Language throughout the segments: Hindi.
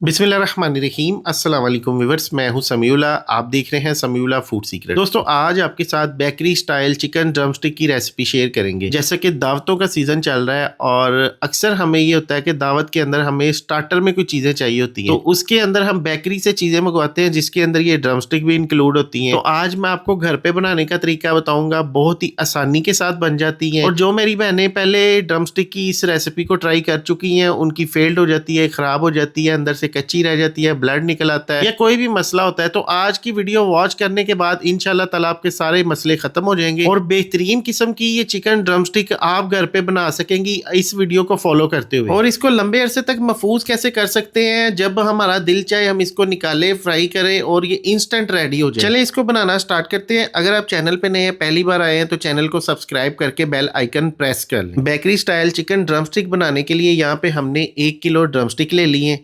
बिस्मिल्लाहिर्रहमानिर्रहीम अस्सलाम वालेकुम व्यूअर्स, मैं हूं समीउल्ला। आप देख रहे हैं समीउल्ला फूड सीक्रेट। दोस्तों, आज आपके साथ बेकरी स्टाइल चिकन ड्रमस्टिक की रेसिपी शेयर करेंगे। जैसे कि दावतों का सीजन चल रहा है और अक्सर हमें ये होता है कि दावत के अंदर हमें स्टार्टर में कुछ चीजें चाहिए होती हैं, तो उसके अंदर हम बेकरी से चीजें मंगवाते हैं जिसके अंदर ये ड्रमस्टिक भी इंक्लूड होती हैं। तो आज मैं आपको घर पे बनाने का तरीका बताऊंगा, बहुत ही आसानी के साथ बन जाती है। और जो मेरी बहनें पहले ड्रमस्टिक की इस रेसिपी को ट्राई कर चुकी हैं, उनकी फेल्ड हो जाती है, खराब हो जाती है, अंदर से कच्ची रह जाती है, ब्लड निकल आता है या कोई भी मसला होता है, तो आज की वीडियो वॉच करने के बाद इंशाल्लाह ताला आपके सारे मसले खत्म हो जाएंगे और बेहतरीन किस्म की ये चिकन ड्रमस्टिक आप घर पे बना सकेंगी इस वीडियो को फॉलो करते हुए। और इसको लंबे अरसे तक महफूज कैसे कर सकते हैं, जब हमारा दिल चाहे हम इसको निकाले, फ्राई करें और ये इंस्टेंट रेडी हो जाए। चले इसको बनाना स्टार्ट करते हैं। अगर आप चैनल पे नए हैं, पहली बार आए हैं, तो चैनल को सब्सक्राइब करके बेल आइकन प्रेस कर लें। बेकरी स्टाइल चिकन ड्रमस्टिक बनाने के लिए यहाँ पे हमने 1 किलो ड्रमस्टिक ले लिए।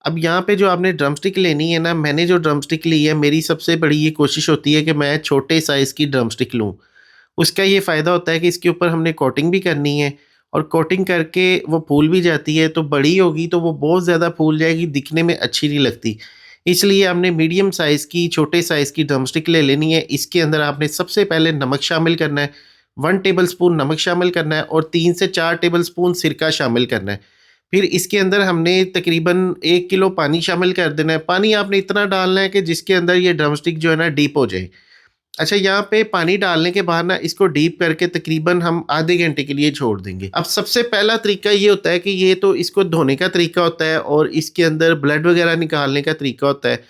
अब यहाँ पे जो आपने ड्रमस्टिक लेनी है ना, मैंने जो ड्रमस्टिक ली है, मेरी सबसे बड़ी ये कोशिश होती है कि मैं छोटे साइज़ की ड्रमस्टिक लूँ। उसका ये फ़ायदा होता है कि इसके ऊपर हमने कोटिंग भी करनी है और कोटिंग करके वो फूल भी जाती है। तो बड़ी होगी तो वो बहुत ज़्यादा फूल जाएगी, दिखने में अच्छी नहीं लगती। इसलिए हमने मीडियम साइज़ की, छोटे साइज़ की ड्रमस्टिक ले लेनी है। इसके अंदर आपने सबसे पहले नमक शामिल करना है, 1 टेबल स्पून नमक शामिल करना है और 3 से 4 टेबल स्पून सिरका शामिल करना है। फिर इसके अंदर हमने तकरीबन 1 किलो पानी शामिल कर देना है। पानी आपने इतना डालना है कि जिसके अंदर ये ड्रमस्टिक जो है ना डीप हो जाए। अच्छा, यहाँ पे पानी डालने के बाद ना इसको डीप करके तकरीबन हम आधे घंटे के लिए छोड़ देंगे। अब सबसे पहला तरीका ये होता है कि ये तो इसको धोने का तरीका होता है और इसके अंदर ब्लड वगैरह निकालने का तरीका होता है।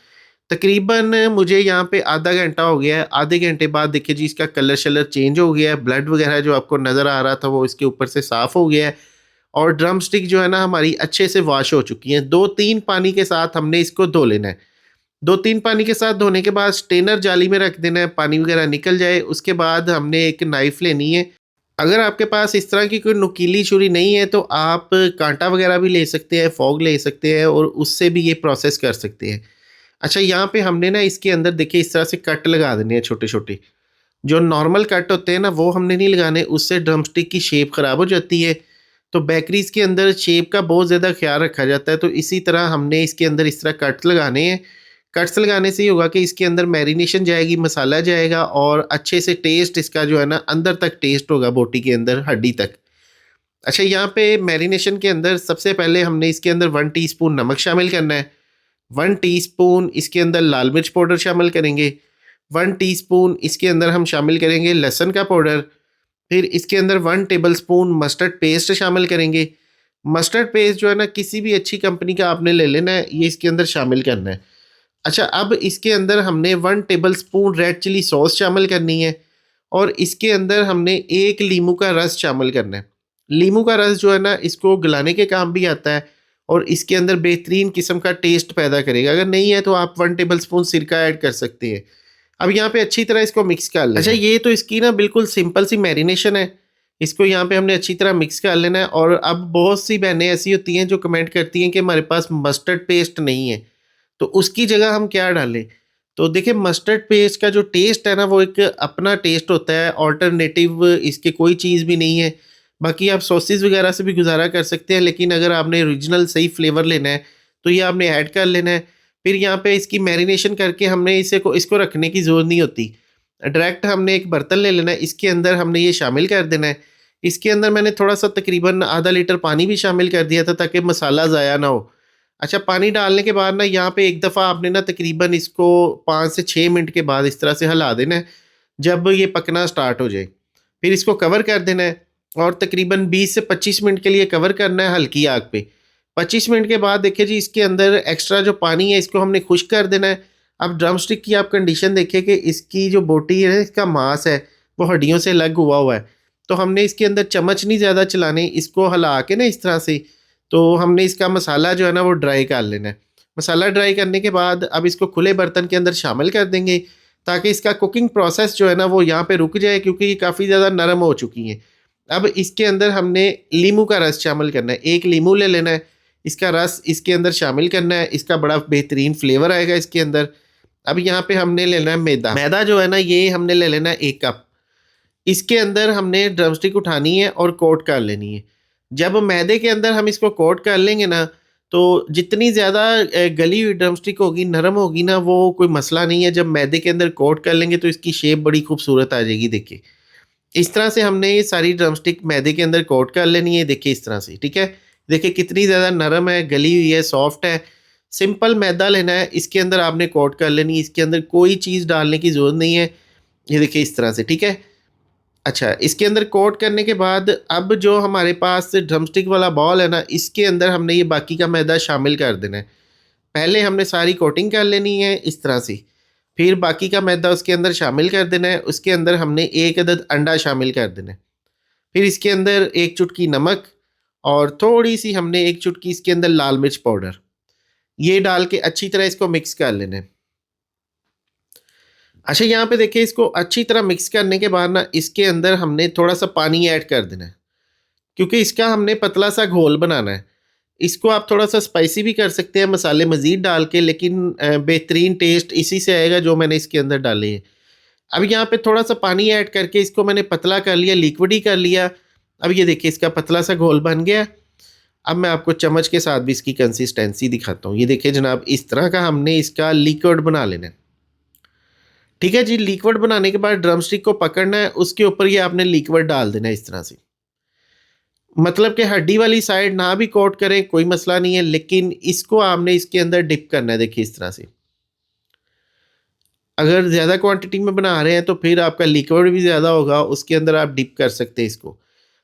तकरीबन मुझे यहाँ पे आधा घंटा हो गया है। आधे घंटे बाद देखिए जी, इसका कलर शलर चेंज हो गया है, ब्लड वगैरह जो आपको नज़र आ रहा था वो इसके ऊपर से साफ़ हो गया है और ड्रम स्टिक जो है ना हमारी अच्छे से वॉश हो चुकी हैं। 2-3 पानी के साथ हमने इसको धो लेना है। 2-3 पानी के साथ धोने के बाद स्टेनर जाली में रख देना है, पानी वगैरह निकल जाए। उसके बाद हमने एक नाइफ़ लेनी है। अगर आपके पास इस तरह की कोई नुकीली छुरी नहीं है तो आप कांटा वगैरह भी ले सकते हैं, फ़ॉग ले सकते हैं और उससे भी ये प्रोसेस कर सकते हैं। अच्छा, यहाँ पे हमने ना इसके अंदर देखिए इस तरह से कट लगा देने हैं छोटे-छोटे। जो नॉर्मल कट होते हैं ना वो हमने नहीं लगाने, उससे ड्रमस्टिक की शेप ख़राब हो जाती है। तो बेकरीज़ के अंदर शेप का बहुत ज़्यादा ख़्याल रखा जाता है, तो इसी तरह हमने इसके अंदर इस तरह कट्स लगाने हैं। कट्स लगाने से ये होगा कि इसके अंदर मैरिनेशन जाएगी, मसाला जाएगा और अच्छे से टेस्ट इसका जो है ना अंदर तक टेस्ट होगा, बोटी के अंदर हड्डी तक। अच्छा, यहाँ पे मैरिनेशन के अंदर सबसे पहले हमने इसके अंदर 1 टीस्पून नमक शामिल करना है, 1 टीस्पून इसके अंदर लाल मिर्च पाउडर शामिल करेंगे, 1 टीस्पून इसके अंदर हम शामिल करेंगे लहसुन का पाउडर। फिर इसके अंदर 1 टेबलस्पून मस्टर्ड पेस्ट शामिल करेंगे। मस्टर्ड पेस्ट जो है ना किसी भी अच्छी कंपनी का आपने ले लेना है, ये इसके अंदर शामिल करना है। अच्छा, अब इसके अंदर हमने 1 टेबलस्पून रेड चिली सॉस शामिल करनी है और इसके अंदर हमने 1 लीमू का रस शामिल करना है। लीमू का रस जो है ना इसको गलाने के काम भी आता है और इसके अंदर बेहतरीन किस्म का टेस्ट पैदा करेगा। अगर नहीं है तो आप 1 टेबलस्पून सिरका ऐड कर सकते हैं। अब यहाँ पे अच्छी तरह इसको मिक्स कर लेना। अच्छा, ये तो इसकी ना बिल्कुल सिंपल सी मैरिनेशन है। इसको यहाँ पे हमने अच्छी तरह मिक्स कर लेना है। और अब बहुत सी बहनें ऐसी होती हैं जो कमेंट करती हैं कि हमारे पास मस्टर्ड पेस्ट नहीं है, तो उसकी जगह हम क्या डालें? तो देखिए, मस्टर्ड पेस्ट का जो टेस्ट है ना वो एक अपना टेस्ट होता है, ऑल्टरनेटिव इसके कोई चीज़ भी नहीं है। बाकी आप सॉसेस वगैरह से भी गुजारा कर सकते हैं, लेकिन अगर आपने ओरिजिनल सही फ्लेवर लेना है तो ये आपने ऐड कर लेना है। फिर यहाँ पे इसकी मैरिनेशन करके हमने इसको रखने की ज़रूरत नहीं होती। डायरेक्ट हमने एक बर्तन ले लेना है, इसके अंदर हमने ये शामिल कर देना है। इसके अंदर मैंने थोड़ा-सा तकरीबन आधा लीटर पानी भी शामिल कर दिया था ताकि मसाला ज़ाया ना हो। अच्छा, पानी डालने के बाद ना यहाँ पे एक दफ़ा आपने ना तकरीबन इसको 5 से 6 मिनट के बाद इस तरह से हिला देना है, जब ये पकना स्टार्ट हो जाए। फिर इसको कवर कर देना है और तकरीबन 20 से 25 मिनट के लिए कवर करना है हल्की आग पे। 25 मिनट के बाद देखिए जी, इसके अंदर एक्स्ट्रा जो पानी है इसको हमने खुश्क कर देना है। अब ड्रमस्टिक की आप कंडीशन देखिए कि इसकी जो बोटी है, इसका मांस है वो हड्डियों से अलग हुआ है। तो हमने इसके अंदर चम्मच नहीं ज़्यादा चलाने, इसको हिला के ना इस तरह से, तो हमने इसका मसाला जो है ना वो ड्राई कर लेना है। मसाला ड्राई करने के बाद अब इसको खुले बर्तन के अंदर शामिल कर देंगे ताकि इसका कुकिंग प्रोसेस जो है ना वो यहाँ पे रुक जाए, क्योंकि ये काफ़ी ज़्यादा नरम हो चुकी हैं। अब इसके अंदर हमने लीमू का रस शामिल करना है। 1 लीमू ले लेना है, इसका रस इसके अंदर शामिल करना है। इसका बड़ा बेहतरीन फ्लेवर आएगा इसके अंदर। अब यहाँ पे हमने लेना है मैदा। मैदा जो है ना ये हमने ले लेना है 1 कप। इसके अंदर हमने ड्रमस्टिक उठानी है और कोट कर लेनी है। जब मैदे के अंदर हम इसको कोट कर लेंगे ना, तो जितनी ज़्यादा गली हुई ड्रमस्टिक होगी, नरम होगी ना, वो कोई मसला नहीं है। जब मैदे के अंदर कोट कर लेंगे तो इसकी शेप बड़ी खूबसूरत आ जाएगी। देखिए इस तरह से हमने ये सारी ड्रमस्टिक मैदे के अंदर कोट कर लेनी है। देखिए इस तरह से, ठीक है। देखिए कितनी ज़्यादा नरम है, गली हुई है, सॉफ्ट है। सिंपल मैदा लेना है, इसके अंदर आपने कोट कर लेनी है। इसके अंदर कोई चीज़ डालने की ज़रूरत नहीं है। ये देखिए इस तरह से, ठीक है। अच्छा, इसके अंदर कोट करने के बाद अब जो हमारे पास ड्रमस्टिक वाला बॉल है ना, इसके अंदर हमने ये बाकी का मैदा शामिल कर देना है। पहले हमने सारी कोटिंग कर लेनी है इस तरह से, फिर बाकी का मैदा उसके अंदर शामिल कर देना है। उसके अंदर हमने 1 अदद अंडा शामिल कर देना है। फिर इसके अंदर 1 चुटकी नमक और थोड़ी-सी हमने 1 चुटकी इसके अंदर लाल मिर्च पाउडर, ये डाल के अच्छी तरह इसको मिक्स कर लेना है। अच्छा, यहाँ पे देखिए इसको अच्छी तरह मिक्स करने के बाद ना इसके अंदर हमने थोड़ा-सा पानी ऐड कर देना है, क्योंकि इसका हमने पतला सा घोल बनाना है। इसको आप थोड़ा-सा स्पाइसी भी कर सकते हैं मसाले मज़ीद डाल के, लेकिन बेहतरीन टेस्ट इसी से आएगा जो मैंने इसके अंदर डाले हैं। अब यहाँ पे थोड़ा-सा पानी ऐड करके इसको मैंने पतला कर लिया, लिक्विड ही कर लिया। अब ये देखिए इसका पतला सा घोल बन गया। अब मैं आपको चम्मच के साथ भी इसकी कंसिस्टेंसी दिखाता हूँ। ये देखिए जनाब, इस तरह का हमने इसका लिक्विड बना लेना है। ठीक है जी, लिक्विड बनाने के बाद ड्रमस्टिक को पकड़ना है, उसके ऊपर ये आपने लिक्विड डाल देना है इस तरह से। मतलब कि हड्डी वाली साइड ना भी कोट करें कोई मसला नहीं है, लेकिन इसको आपने इसके अंदर डिप करना है। देखिए इस तरह से। अगर ज़्यादा क्वांटिटी में बना रहे हैं तो फिर आपका लिक्विड भी ज़्यादा होगा, उसके अंदर आप डिप कर सकते हैं इसको।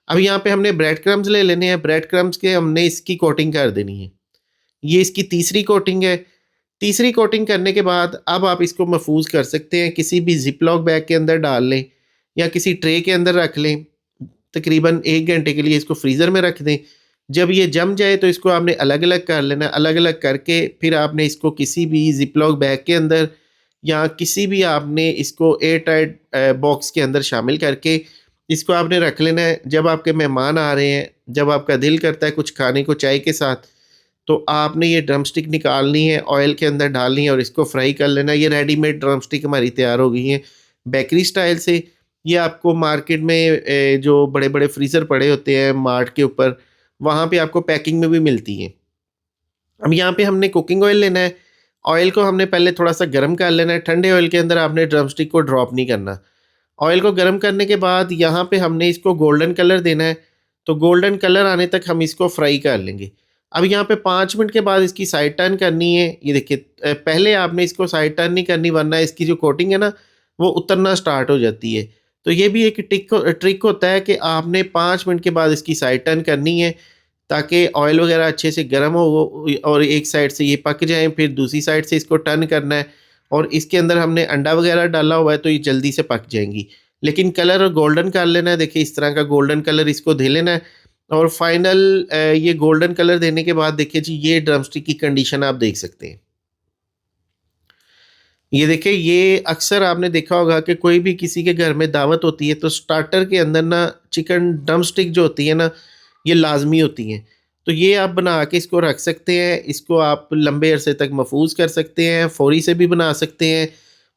अब यहाँ पे हमने ब्रेड क्रम्स ले लेने हैं। ब्रेड क्रम्स के हमने इसकी कोटिंग कर देनी है। ये इसकी तीसरी कोटिंग है। तीसरी कोटिंग करने के बाद अब आप इसको महफूज कर सकते हैं, किसी भी ज़िप-लॉक बैग के अंदर डाल लें या किसी ट्रे के अंदर रख लें। तकरीबन 1 घंटे के लिए इसको फ्रीज़र में रख दें। जब ये जम जाए तो इसको आपने अलग-अलग कर लेना है। अलग-अलग करके फिर आपने इसको किसी भी ज़िप-लॉक बैग के अंदर या किसी भी आपने इसको एयर टाइट बॉक्स के अंदर शामिल करके इसको आपने रख लेना है। जब आपके मेहमान आ रहे हैं, जब आपका दिल करता है कुछ खाने को चाय के साथ, तो आपने ये ड्रमस्टिक निकालनी है, ऑयल के अंदर डालनी है और इसको फ्राई कर लेना है। ये रेडीमेड ड्रमस्टिक हमारी तैयार हो गई हैं बेकरी स्टाइल से। ये आपको मार्केट में जो बड़े-बड़े फ्रीज़र पड़े होते हैं मार्ट के ऊपर, वहाँ पे आपको पैकिंग में भी मिलती हैं। अब यहाँ पे हमने कुकिंग ऑयल लेना है। ऑयल को हमने पहले थोड़ा-सा गरम कर लेना है। ठंडे ऑयल के अंदर आपने ड्रमस्टिक को ड्रॉप नहीं करना। ऑयल को गरम करने के बाद यहाँ पे हमने इसको गोल्डन कलर देना है। तो गोल्डन कलर आने तक हम इसको फ्राई कर लेंगे। अब यहाँ पे 5 मिनट के बाद इसकी साइड टर्न करनी है। ये देखिए पहले आपने इसको साइड टर्न नहीं करनी, वरना इसकी जो कोटिंग है ना वो उतरना स्टार्ट हो जाती है। तो ये भी एक ट्रिक होता है कि आपने 5 मिनट के बाद इसकी साइड टर्न करनी है, ताकि ऑयल वगैरह अच्छे से गर्म हो और एक साइड से ये पक जाएँ, फिर दूसरी साइड से इसको टर्न करना है। और इसके अंदर हमने अंडा वगैरह डाला हुआ है तो ये जल्दी से पक जाएँगी। लेकिन कलर गोल्डन कर लेना है। देखिए इस तरह का गोल्डन कलर इसको दे लेना है और फाइनल ये गोल्डन कलर देने के बाद देखिए जी, ये ड्रमस्टिक की कंडीशन आप देख सकते हैं। ये देखिए, ये अक्सर आपने देखा होगा कि कोई भी किसी के घर में दावत होती है तो स्टार्टर के अंदर ना चिकन ड्रमस्टिक जो होती है ना, ये लाज़मी होती हैं। तो ये आप बना के इसको रख सकते हैं। इसको आप लंबे अरसे तक महफूज़ कर सकते हैं, फ़ौरी से भी बना सकते हैं।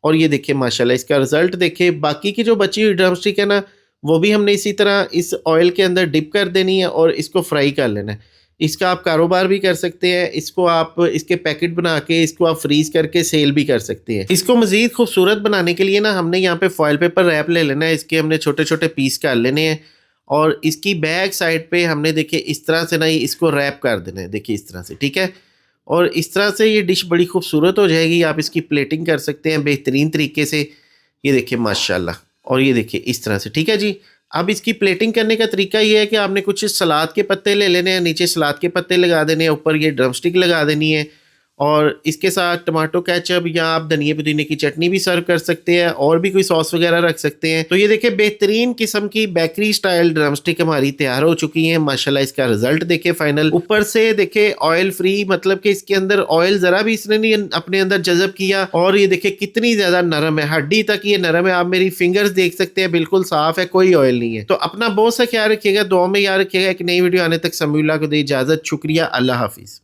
और ये देखिए माशाल्लाह इसका रिज़ल्ट देखिए। बाकी की जो बची हुई ड्रमस्टिक है ना, वो भी हमने इसी तरह इस ऑयल के अंदर डिप कर देनी है और इसको फ्राई कर लेना है। इसका आप कारोबार भी कर सकते हैं। इसको आप इसके पैकेट बना के इसको आप फ्रीज़ करके सेल भी कर सकते हैं। इसको मज़ीद खूबसूरत बनाने के लिए ना हमने यहाँ पे फॉइल पेपर रैप ले लेना है। इसके हमने छोटे-छोटे पीस कर लेने हैं और इसकी बैक साइड पे हमने देखिए इस तरह से ना इसको रैप कर देना है। देखिए इस तरह से, ठीक है। और इस तरह से ये डिश बड़ी खूबसूरत हो जाएगी। आप इसकी प्लेटिंग कर सकते हैं बेहतरीन तरीके से। ये देखिए माशाल्लाह। और ये देखिए इस तरह से, ठीक है जी। अब इसकी प्लेटिंग करने का तरीका ये है कि आपने कुछ सलाद के पत्ते ले लेने हैं, नीचे सलाद के पत्ते लगा देने हैं, ऊपर ये ड्रमस्टिक लगा देनी है और इसके साथ टमाटो केचप या आप धनिया पुदीने की चटनी भी सर्व कर सकते हैं और भी कोई सॉस वगैरह रख सकते हैं। तो ये देखिए बेहतरीन किस्म की बेकरी स्टाइल ड्रमस्टिक हमारी तैयार हो चुकी हैं। माशाल्लाह इसका रिजल्ट देखिए फाइनल। ऊपर से देखिए ऑयल फ्री, मतलब कि इसके अंदर ऑयल जरा भी इसने नहीं अपने अंदर जज़ब किया। और ये देखिए कितनी ज्यादा नरम है, हड्डी तक ये नरम है। आप मेरी फिंगर्स देख सकते हैं, बिल्कुल साफ है, कोई ऑयल नहीं है। तो अपना बहुत सा ख्याल रखिएगा, दुआ में याद रखिएगा। एक नई वीडियो आने तक समीउल्लाह को दे इजाजत। शुक्रिया, अल्लाह हाफिज।